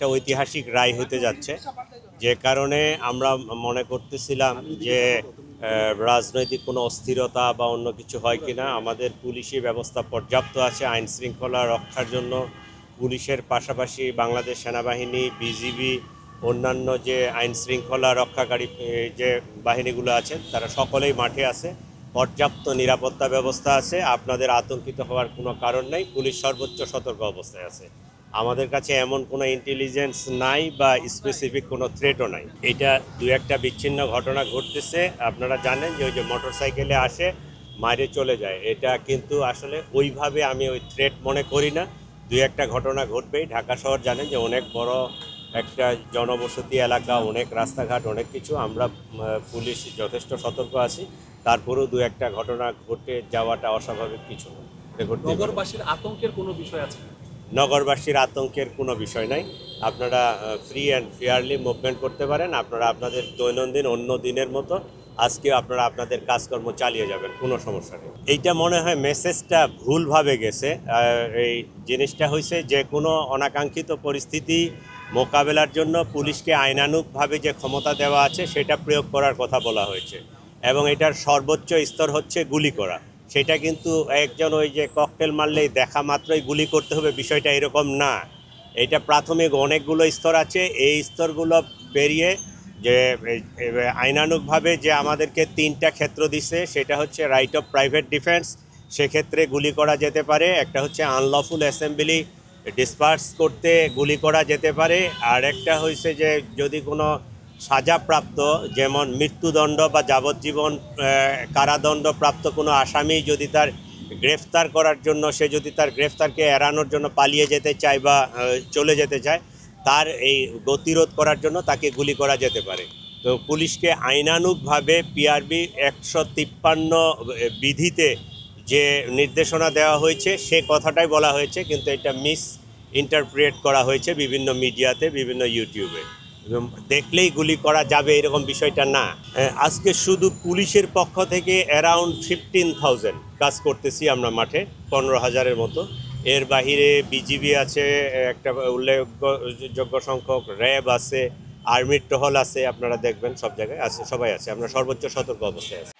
একটা ঐতিহাসিক রায় হতে যাচ্ছে, যে কারণে আমরা মনে করতেছিলাম যে রাজনৈতিক কোনো অস্থিরতা বা অন্য কিছু হয় কিনা। আমাদের পুলিশি ব্যবস্থা পর্যাপ্ত আছে আইন শৃঙ্খলা রক্ষার জন্য। পুলিশের পাশাপাশি বাংলাদেশ সেনাবাহিনী, বিজিবি, অন্যান্য যে আইন শৃঙ্খলা রক্ষাকারী যে বাহিনীগুলো আছে তারা সকলেই মাঠে আছে, পর্যাপ্ত নিরাপত্তা ব্যবস্থা আছে। আপনাদের আতঙ্কিত হওয়ার কোনো কারণ নেই, পুলিশ সর্বোচ্চ সতর্ক অবস্থায় আছে। আমাদের কাছে এমন কোনো ইন্টেলিজেন্স নাই বা স্পেসিফিক কোনো থ্রেটও নাই। এটা দু একটা বিচ্ছিন্ন ঘটনা ঘটতেছে, আপনারা জানেন যে ওই যে মোটরসাইকেলে আসে মারে চলে যায়, এটা কিন্তু আসলে ওইভাবে আমি ওই থ্রেট মনে করি না। দু একটা ঘটনা ঘটবেই। ঢাকা শহর জানেন যে অনেক বড় একটা জনবসতি এলাকা, অনেক রাস্তাঘাট, অনেক কিছু। আমরা পুলিশ যথেষ্ট সতর্ক আছি, তারপরেও দু একটা ঘটনা ঘটে যাওয়াটা অস্বাভাবিক কিছু না। নগরবাসীর আতঙ্কের কোনো বিষয় আছে? নগরবাসীর আতঙ্কের কোনো বিষয় নাই। আপনারা ফ্রি অ্যান্ড ফেয়ারলি মুভমেন্ট করতে পারেন। আপনারা আপনাদের দৈনন্দিন অন্য দিনের মতো আজকেও আপনারা আপনাদের কাজকর্ম চালিয়ে যাবেন, কোনো সমস্যা নেই। এইটা মনে হয় মেসেজটা ভুলভাবে গেছে। এই জিনিসটা হয়েছে যে কোনো অনাকাঙ্ক্ষিত পরিস্থিতি মোকাবেলার জন্য পুলিশকে আইনানুগভাবে যে ক্ষমতা দেওয়া আছে সেটা প্রয়োগ করার কথা বলা হয়েছে, এবং এটার সর্বোচ্চ স্তর হচ্ছে গুলি করা। সেটা কিন্তু একজন ওই যে ককটেল মারলেই দেখা মাত্রই গুলি করতে হবে, বিষয়টা এরকম না। এটা প্রাথমিক অনেকগুলো স্তর আছে। এই স্তরগুলো পেরিয়ে যে আইনানুগভাবে যে আমাদেরকে 3টা ক্ষেত্র দিছে, সেটা হচ্ছে রাইট অফ প্রাইভেট ডিফেন্স, সেক্ষেত্রে গুলি করা যেতে পারে। একটা হচ্ছে আনলফুল অ্যাসেম্বলি ডিসপার্স করতে গুলি করা যেতে পারে। আর একটা হয়েছে যে যদি কোনো সাজাপ্রাপ্ত, যেমন মৃত্যুদণ্ড বা যাবজ্জীবন কারাদণ্ডপ্রাপ্ত কোনো আসামি যদি তার গ্রেফতার করার জন্য, সে যদি তার গ্রেফতারকে এড়ানোর জন্য পালিয়ে যেতে চায় বা চলে যেতে চায়, তার এই গতিরোধ করার জন্য তাকে গুলি করা যেতে পারে। তো পুলিশকে আইনানুগভাবে পিআরবি 153 বিধিতে যে নির্দেশনা দেওয়া হয়েছে সে কথাটাই বলা হয়েছে, কিন্তু এটা মিস ইন্টারপ্রিট করা হয়েছে বিভিন্ন মিডিয়াতে, বিভিন্ন ইউটিউবে। দেখলেই গুলি করা যাবে এরকম বিষয়টা না। আজকে শুধু পুলিশের পক্ষ থেকে অ্যারাউন্ড 15,000 কাজ করতেছি আমরা মাঠে, 15,000-এর মতো। এর বাহিরে বিজিবি আছে একটা উল্লেখযোগ্য সংখ্যক, র্যাব আছে, আর্মির টহল আছে, আপনারা দেখবেন সব জায়গায় আছে, সবাই আছে। আমরা সর্বোচ্চ সতর্ক অবস্থায় আছি।